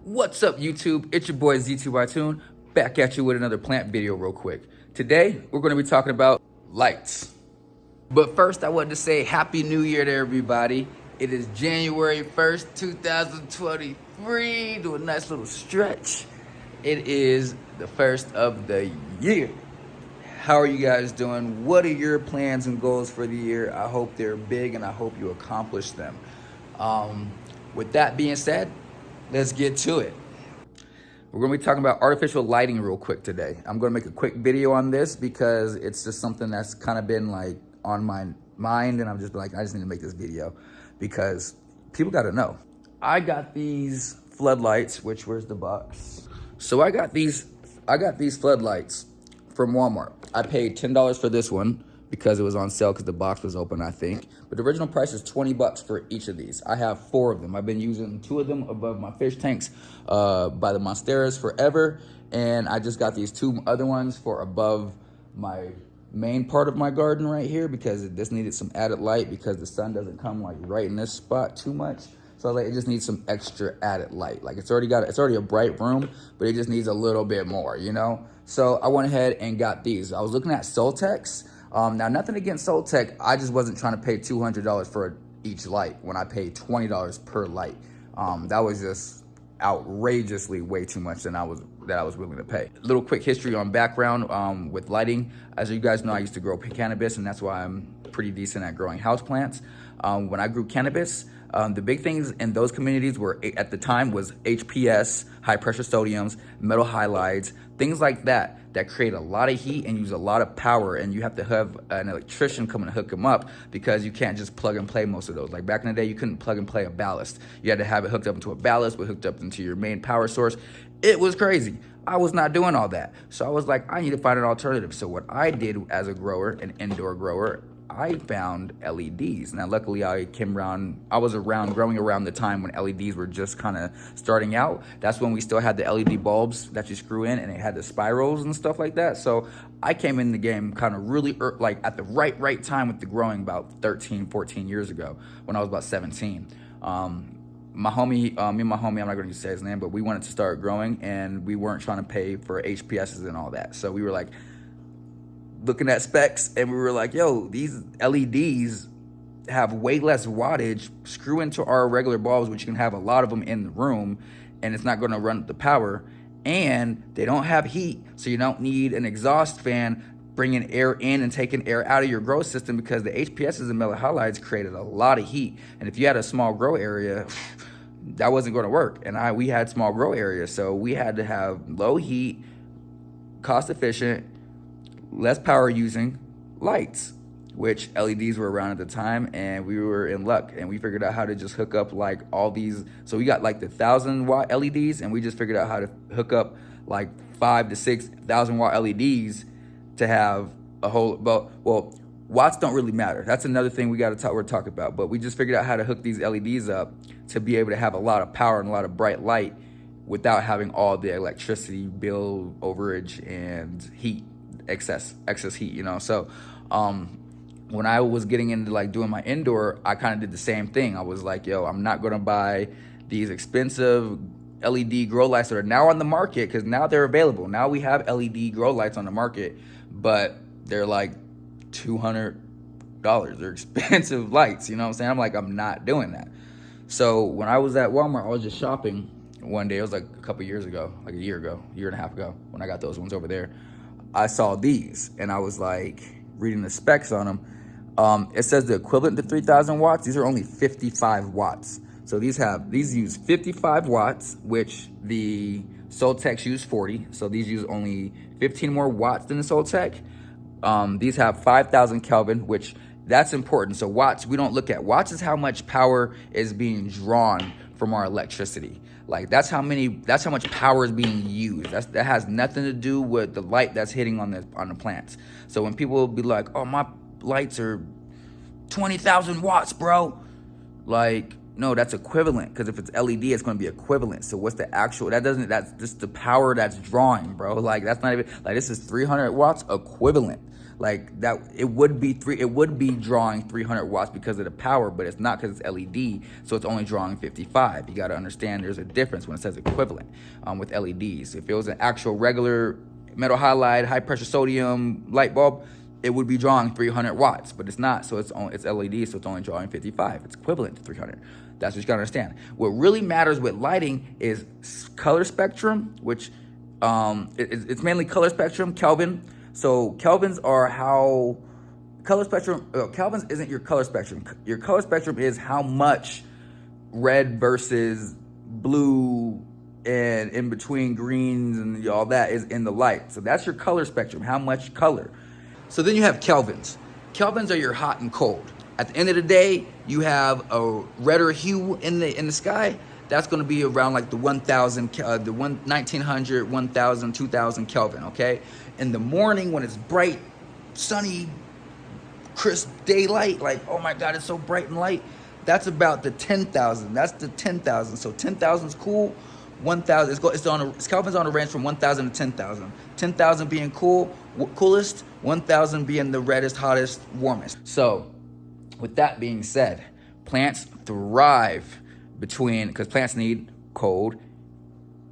What's up, YouTube? It's your boy ZTY Tune, back at you with another plant video real quick. Today, we're going to be talking about lights. But first, I wanted to say Happy New Year to everybody. It is January 1st, 2023. Do a nice little stretch. It is the first of the year. How are you guys doing? What are your plans and goals for the year? I hope they're big and I hope you accomplish them. With that being said, let's get to it. We're going to be talking about artificial lighting real quick today. I'm going to make a quick video on this because it's just something that's kind of been like on my mind, and I'm just like, I just need to make this video because people got to know. I got these floodlights, where's the box? So I got these floodlights from Walmart. I paid $10 for this one because it was on sale because the box was open, I think. But the original price is 20 bucks for each of these. I have 4 of them. I've been using 2 of them above my fish tanks by the Monsteras forever. And I just got these 2 other ones for above my main part of my garden right here because this needed some added light because the sun doesn't come like right in this spot too much. So like, it just needs some extra added light. Like it's already a bright room, but it just needs a little bit more, you know? So I went ahead and got these. I was looking at Soltech's. Now, nothing against Soltech. I just wasn't trying to pay $200 for each light when I paid $20 per light. That was just outrageously way too much than I was willing to pay. Little quick history on background with lighting. As you guys know, I used to grow cannabis, and that's why I'm pretty decent at growing houseplants. When I grew cannabis, the big things in those communities were, at the time, was HPS, high pressure sodiums, metal halides, things like that create a lot of heat and use a lot of power, and you have to have an electrician come and hook them up because you can't just plug and play most of those. Like back in the day, you couldn't plug and play a ballast. You had to have it hooked up into a ballast, but hooked up into your main power source. It was crazy. I was not doing all that. So I was like, I need to find an alternative. So what I did as a grower, an indoor grower, I found LEDs. Now, luckily, I was growing around the time when LEDs were just kind of starting out. That's when we still had the LED bulbs that you screw in, and it had the spirals and stuff like that. So I came in the game kind of really like at the right time with the growing about 13, 14 years ago when I was about 17. My homie, me and my homie, I'm not going to say his name, but we wanted to start growing, and we weren't trying to pay for HPSs and all that. So we were like, looking at specs, and we were like, yo, these LEDs have way less wattage. Screw into our regular bulbs, which you can have a lot of them in the room, and it's not going to run the power, and they don't have heat, so you don't need an exhaust fan bringing air in and taking air out of your grow system because the HPSs and metal halides created a lot of heat, and if you had a small grow area, that wasn't going to work. And we had small grow areas, so we had to have low heat, cost efficient, less power using lights, which LEDs were around at the time, and we were in luck, and we figured out how to just hook up like all these. So we got like the 1,000-watt LEDs, and we just figured out how to hook up like 5,000 to 6,000 watt LEDs to have a whole, well, watts don't really matter. That's another thing we're talking about, but we just figured out how to hook these LEDs up to be able to have a lot of power and a lot of bright light without having all the electricity bill overage and heat. Excess heat, you know. So when I was getting into like doing my indoor, I kind of did the same thing. I was like, yo, I'm not gonna buy these expensive LED grow lights that are now on the market, because now they're available. Now we have LED grow lights on the market, but they're like $200. They're expensive lights, you know what I'm saying? I'm like, I'm not doing that. So when I was at Walmart, I was just shopping one day. It was like a couple years ago, like a year and a half ago, when I got those ones over there. I saw these, and I was like reading the specs on them. It says the equivalent to 3,000 watts. These are only 55 watts. So these use 55 watts, which the Soltech use 40. So these use only 15 more watts than the Soltech. These have 5,000 Kelvin, which that's important. So watts, we don't look at. Watts is how much power is being drawn from our electricity. Like that's how much power is being used. That has nothing to do with the light that's hitting on the plants. So when people will be like, oh, my lights are 20,000 watts, bro. Like, no, that's equivalent, because if it's LED, it's going to be equivalent. So what's the actual, that's just the power that's drawing, bro. Like that's not even, like this is 300 watts equivalent. like that. It would be drawing 300 watts because of the power, but it's not because it's LED, so it's only drawing 55. You got to understand there's a difference when it says equivalent with LEDs. If it was an actual regular metal halide, high pressure sodium light bulb, it would be drawing 300 watts, but it's not. So it's LED, so it's only drawing 55. It's equivalent to 300. That's what you gotta understand. What really matters with lighting is color spectrum, which it's mainly color spectrum, Kelvin. So Kelvins are how color spectrum. Kelvins isn't your color spectrum. Your color spectrum is how much red versus blue and in between greens and all that is in the light. So that's your color spectrum, how much color. So then you have Kelvins. Kelvins are your hot and cold. At the end of the day, you have a redder hue in the sky. That's going to be around like the 1900, 1000, 2000 Kelvin, okay? In the morning when it's bright, sunny, crisp daylight, like, oh my God, it's so bright and light, that's about the 10,000. That's the 10,000. So 10,000 is cool. 1,000, Kelvin's on a range from 1,000 to 10,000. 10,000 being coolest, 1,000 being the reddest, hottest, warmest. So with that being said, plants thrive because plants need cold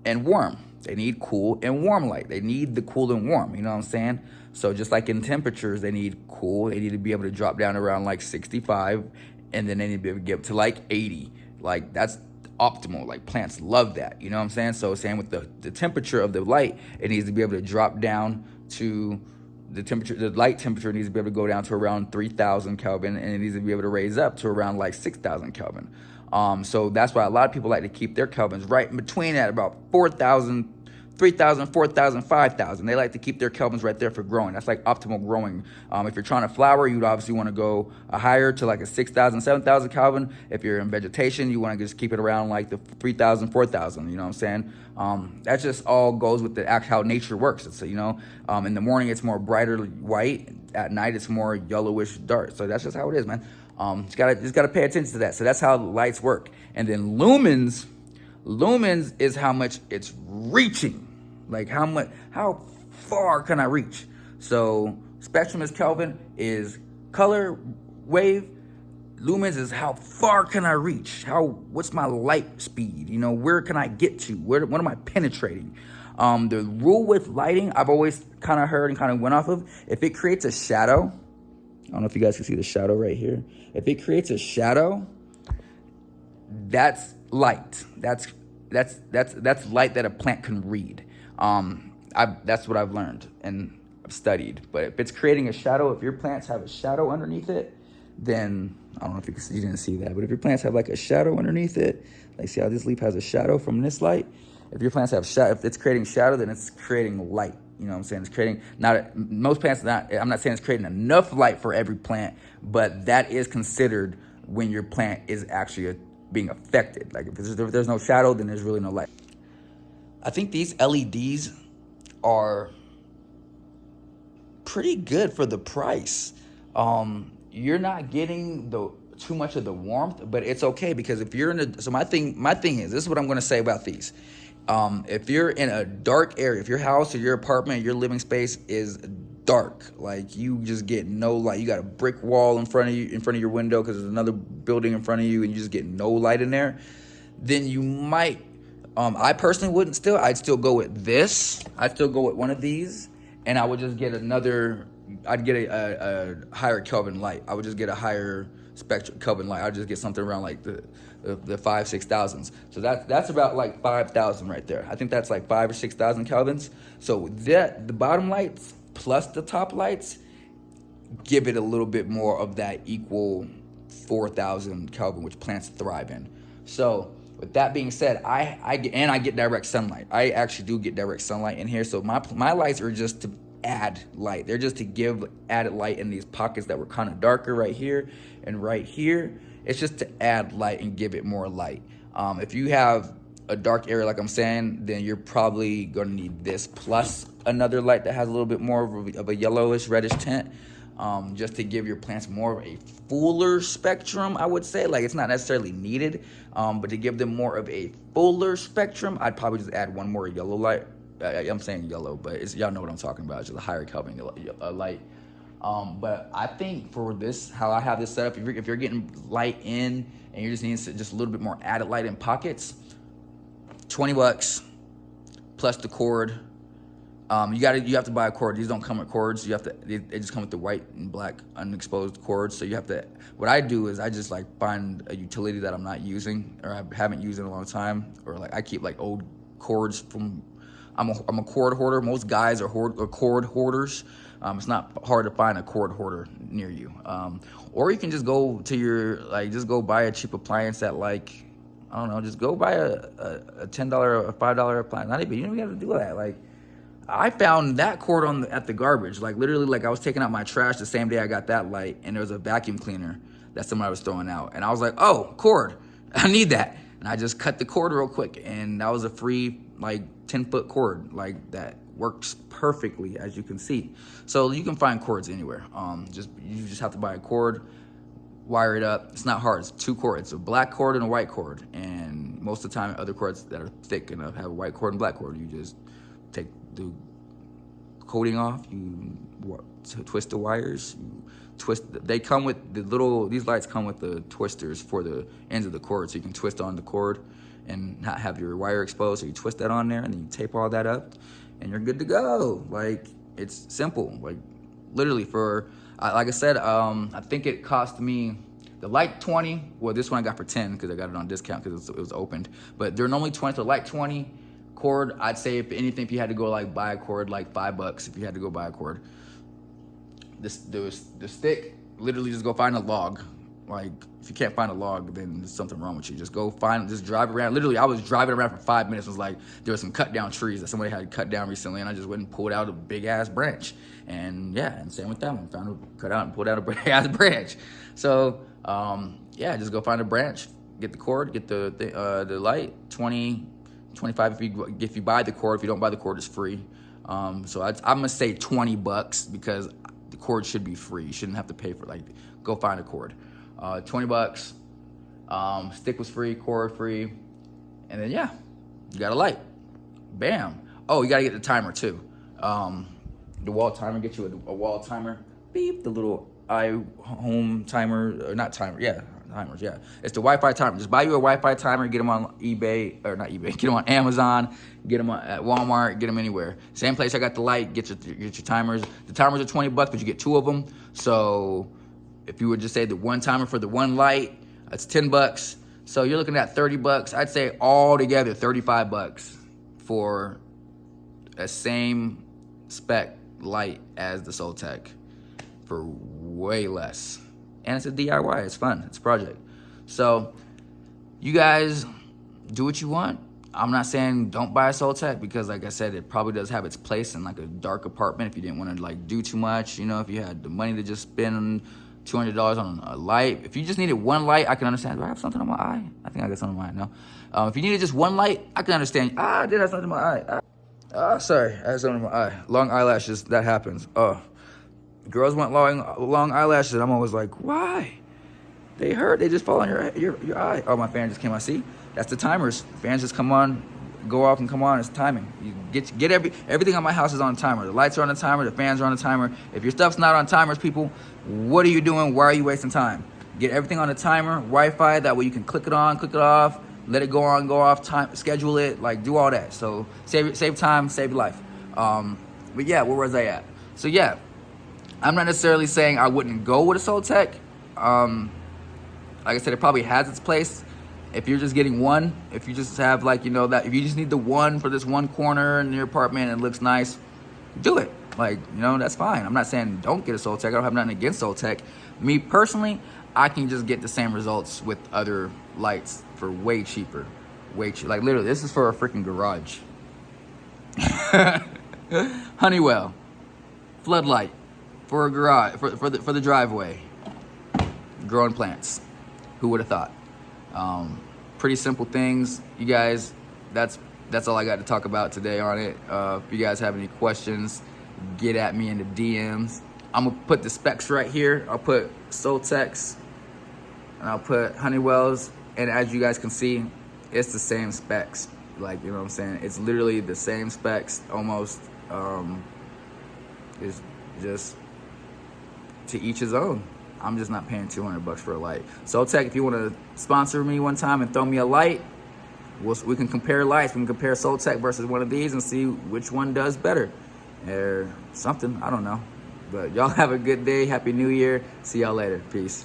and warm. They need cool and warm light. They need the cool and warm, you know what I'm saying? So just like in temperatures, they need cool. They need to be able to drop down around like 65, and then they need to be able to get up to like 80. Like that's optimal. Like plants love that, you know what I'm saying? So same with the temperature of the light, it needs to be able to drop down to the light temperature needs to be able to go down to around 3,000 Kelvin, and it needs to be able to raise up to around like 6,000 Kelvin. So that's why a lot of people like to keep their Kelvins right in between at about 4,000, 3,000, 4,000, 5,000. They like to keep their Kelvins right there for growing. That's like optimal growing. If you're trying to flower, you'd obviously want to go higher to like a 6,000, 7,000 Kelvin. If you're in vegetation, you want to just keep it around like the 3,000, 4,000. You know what I'm saying? That just all goes with how nature works. It's, in the morning, it's more brighter white. At night, it's more yellowish dark. So that's just how it is, man. Just gotta pay attention to that. So that's how lights work. And then lumens is how much it's reaching. Like how far can I reach? So spectrum is Kelvin, is color wave. Lumens is how far can I reach? What's my light speed? Where can I get to? What am I penetrating? The rule with lighting, I've always kind of heard and kind of went off of, if it creates a shadow, I don't know if you guys can see the shadow right here. If it creates a shadow, that's light. That's light that a plant can read. That's what I've learned and I've studied. But if it's creating a shadow, if your plants have a shadow underneath it, then I don't know if you didn't see that, but if your plants have like a shadow underneath it, like see how this leaf has a shadow from this light? If your plants have shadow, if it's creating shadow, then it's creating light. You know what I'm saying? It's creating, most plants, I'm not saying it's creating enough light for every plant, but that is considered when your plant is actually being affected. Like if there's no shadow, then there's really no light. I think these LEDs are pretty good for the price. You're not getting too much of the warmth, but it's okay because if you're so my thing is, this is what I'm going to say about these. If you're in a dark area, if your house or your apartment, your living space is dark, like you just get no light, you got a brick wall in front of your window because there's another building in front of you and you just get no light in there, then you might, I personally wouldn't I'd still go with this. I'd still go with one of these, and I would just get I'd get a higher Kelvin light. I would just get a higher spectrum Kelvin light. I'd just get something around like the 5,000-6,000s. So that's about like 5,000 right there. I think that's like 5,000 or 6,000 Kelvins. So the bottom lights plus the top lights give it a little bit more of that equal 4,000 Kelvin, which plants thrive in. So with that being said, I get direct sunlight. I actually do get direct sunlight in here. So my lights are just to add light. They're just to give added light in these pockets that were kind of darker right here and right here. It's just to add light and give it more light. If you have a dark area, like I'm saying, then you're probably going to need this plus another light that has a little bit more of a yellowish, reddish tint, just to give your plants more of a fuller spectrum, I would say. Like, it's not necessarily needed, but to give them more of a fuller spectrum, I'd probably just add one more yellow light. I'm saying yellow, but y'all know what I'm talking about. It's just a higher Kelvin light. But I think for this, how I have this set up, if you're getting light in and you're just needing just a little bit more added light in pockets, $20 plus the cord. You have to buy a cord. These don't come with cords. They just come with the white and black unexposed cords. So you have to. What I do is I just like find a utility that I'm not using or I haven't used in a long time, or like I keep like old cords from. I'm a cord hoarder. Most guys are cord hoarders. It's not hard to find a cord hoarder near you. Or you can just go to just go buy a cheap appliance at like, I don't know, just go buy a $10 or $5 appliance. Not even, you don't have to do that. Like, I found that cord at the garbage. Like literally, like I was taking out my trash the same day I got that light, and there was a vacuum cleaner that somebody was throwing out, and I was like, oh, cord, I need that, and I just cut the cord real quick, and that was a free like 10-foot cord, like that works perfectly, as you can see. So you can find cords anywhere. You just have to buy a cord, wire it up. It's not hard. It's 2 cords. It's a black cord and a white cord, and most of the time, other cords that are thick enough have a white cord and black cord. You just take the coating off, you twist the wires, they come with these lights come with the twisters for the ends of the cord, so you can twist on the cord and not have your wire exposed. So you twist that on there and then you tape all that up and you're good to go. Like, it's simple. Like, literally like I said, I think it cost me the light 20. Well, this one I got for 10 because I got it on discount because it was opened, but they're normally 20. So light 20. Cord, I'd say if anything, if you had to go like buy a cord, like $5 if you had to go buy a cord. The stick, literally just go find a log. Like, if you can't find a log, then there's something wrong with you. Just drive around. Literally, I was driving around for 5 minutes. It was like there were some cut down trees that somebody had cut down recently, and I just went and pulled out a big ass branch. And yeah, and same with that one. Cut out and pulled out a big ass branch. So just go find a branch, get the cord, get the light, 20, 25 if you buy the cord. If you don't buy the cord, it's free. So I'm gonna say $20 because the cord should be free. You shouldn't have to pay for go find a cord. $20. Stick was free, cord free, and then you got a light. Bam. Oh, you gotta get the timer too. The wall timer, get you a wall timer. Beep, the little iHome timer, or not timer, timers, it's the Wi-Fi timer. Just buy you a Wi-Fi timer, get them on eBay, or not eBay, get them on Amazon, get them at Walmart, get them anywhere. Same place I got the light, get your timers. The timers are $20, but you get 2 of them. So if you would just say the one timer for the one light, that's $10. So you're looking at $30. I'd say all together $35 for a same spec light as the Soltech for way less. And it's a DIY. It's fun. It's a project. So you guys do what you want. I'm not saying don't buy a Soltech because, like I said, it probably does have its place in like a dark apartment if you didn't want to do too much. If you had the money to just spend $200 on a light. If you just needed one light, I can understand. Do I have something on my eye? I think I got something on my eye now. If you needed just one light, I can understand. I did have something on my eye. Sorry, I had something on my eye. Long eyelashes, that happens. Girls want long eyelashes, and I'm always like, why? They hurt. They just fall on your eye. Oh, my fan just came on. See? That's the timers. Fans just come on, go off and come on. It's timing. You get everything on my house is on a timer. The lights are on a timer. The fans are on a timer. If your stuff's not on timers, people, what are you doing? Why are you wasting time? Get everything on a timer, Wi-Fi. That way you can click it on, click it off, let it go on, go off, time, schedule it, do all that. So save time, save life. But yeah, where was I at? So yeah. I'm not necessarily saying I wouldn't go with a Soltech. Like I said, it probably has its place. If you're just getting one, if you just have that, if you just need the one for this one corner in your apartment and it looks nice, do it. That's fine. I'm not saying don't get a Soltech. I don't have nothing against Soltech. Me personally, I can just get the same results with other lights for way cheaper. Way cheaper. Literally, this is for a freaking garage. Honeywell. Floodlight. For a garage, for the driveway, growing plants. Who would have thought? Pretty simple things, you guys. That's all I got to talk about today on it. If you guys have any questions, get at me in the DMs. I'm gonna put the specs right here. I'll put Soltech's and I'll put Honeywell's, and as you guys can see, it's the same specs. You know what I'm saying? It's literally the same specs almost. It's just to each his own. I'm just not paying $200 for a light. Soltech, if you want to sponsor me one time and throw me a light, we can compare lights. We can compare Soltech versus one of these and see which one does better or something. I don't know. But y'all have a good day. Happy New Year. See y'all later. Peace.